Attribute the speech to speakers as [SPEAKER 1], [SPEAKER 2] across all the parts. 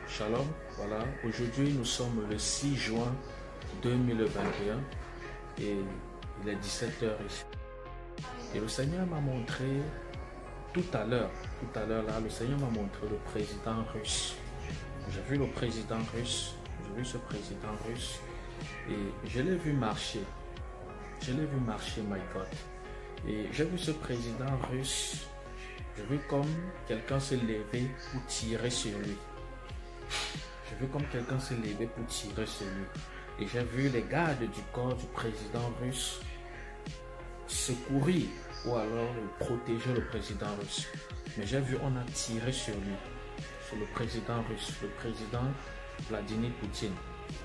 [SPEAKER 1] Shalom, voilà, aujourd'hui nous sommes le 6 juin 2021 et il est 17 heures ici. Et le Seigneur m'a montré tout à l'heure là, le Seigneur m'a montré le président russe. J'ai vu le président russe, j'ai vu ce président russe et je l'ai vu marcher. Je l'ai vu marcher, my God. Et j'ai vu ce président russe, j'ai vu comme quelqu'un se lever pour tirer sur lui. J'ai vu comme quelqu'un se lever pour tirer sur lui. Et j'ai vu les gardes du corps du président russe secourir ou alors protéger le président russe. Mais j'ai vu on a tiré sur lui, sur le président russe, le président Vladimir Poutine,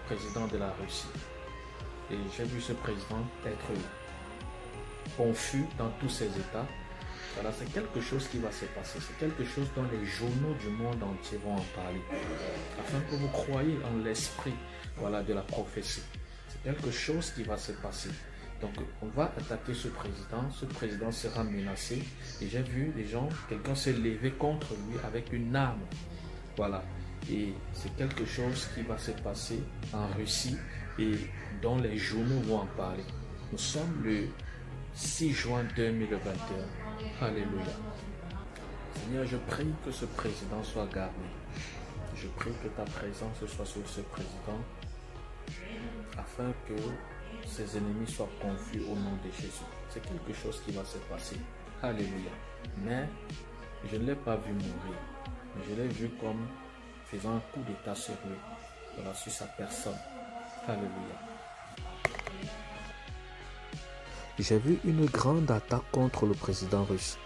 [SPEAKER 1] président de la Russie. Et j'ai vu ce président être confus dans tous ses états. Voilà, c'est quelque chose qui va se passer, c'est quelque chose dont les journaux du monde entier vont en parler, afin que vous croyiez en l'esprit, voilà, de la prophétie. C'est quelque chose qui va se passer. Donc on va attaquer ce président sera menacé, et j'ai vu les gens, quelqu'un s'est levé contre lui avec une arme, voilà, et c'est quelque chose qui va se passer en Russie et dont les journaux vont en parler. Nous sommes le 6 juin 2021. Alléluia. Seigneur, je prie que ce président soit gardé. Je prie que ta présence soit sur ce président afin que ses ennemis soient confus au nom de Jésus. C'est quelque chose qui va se passer. Alléluia. Mais je ne l'ai pas vu mourir. Je l'ai vu comme faisant un coup d'état sur lui, voilà, sur sa personne. Alléluia. J'ai vu une grande attaque contre le président russe.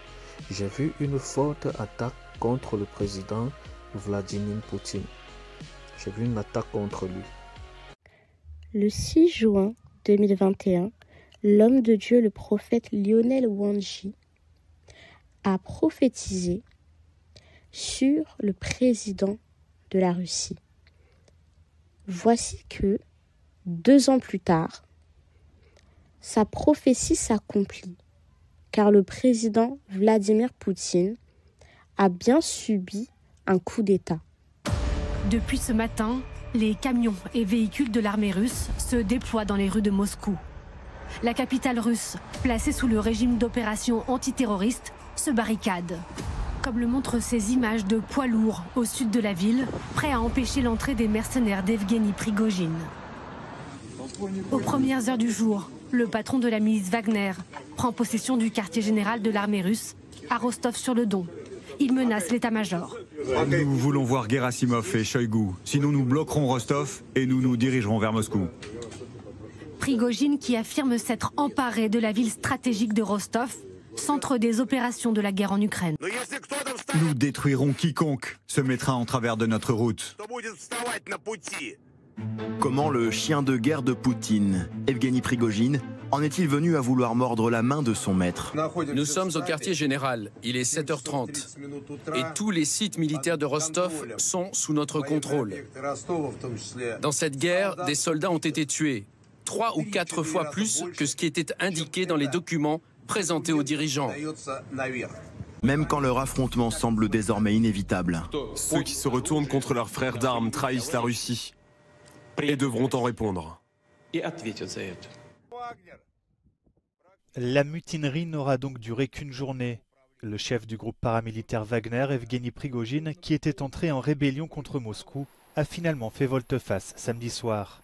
[SPEAKER 1] J'ai vu une forte attaque contre le président Vladimir Poutine. J'ai vu une attaque contre lui.
[SPEAKER 2] Le 6 juin 2021, l'homme de Dieu, le prophète Lionel Wanji, a prophétisé sur le président de la Russie. Voici que, 2 ans plus tard, sa prophétie s'accomplit, car le président Vladimir Poutine a bien subi un coup d'État.
[SPEAKER 3] Depuis ce matin, les camions et véhicules de l'armée russe se déploient dans les rues de Moscou. La capitale russe, placée sous le régime d'opération antiterroriste, se barricade. Comme le montrent ces images de poids lourds au sud de la ville, prêts à empêcher l'entrée des mercenaires d'Evgeny Prigojine. Aux premières heures du jour, le patron de la milice Wagner prend possession du quartier général de l'armée russe à Rostov-sur-le-Don. Il menace l'état-major.
[SPEAKER 4] Nous voulons voir Gerasimov et Shoigu, sinon nous bloquerons Rostov et nous nous dirigerons vers Moscou.
[SPEAKER 3] Prigojine qui affirme s'être emparé de la ville stratégique de Rostov, centre des opérations de la guerre en Ukraine.
[SPEAKER 4] Nous détruirons quiconque se mettra en travers de notre route.
[SPEAKER 5] Comment le chien de guerre de Poutine, Evgeny Prigojine, en est-il venu à vouloir mordre la main de son maître?
[SPEAKER 6] Nous sommes au quartier général, il est 7h30 et tous les sites militaires de Rostov sont sous notre contrôle. Dans cette guerre, des soldats ont été tués, 3 ou 4 fois plus que ce qui était indiqué dans les documents présentés aux dirigeants.
[SPEAKER 5] Même quand leur affrontement semble désormais inévitable.
[SPEAKER 7] Ceux qui se retournent contre leurs frères d'armes trahissent la Russie et devront en répondre.
[SPEAKER 8] La mutinerie n'aura donc duré qu'une journée. Le chef du groupe paramilitaire Wagner, Evgeny Prigojine, qui était entré en rébellion contre Moscou, a finalement fait volte-face samedi soir.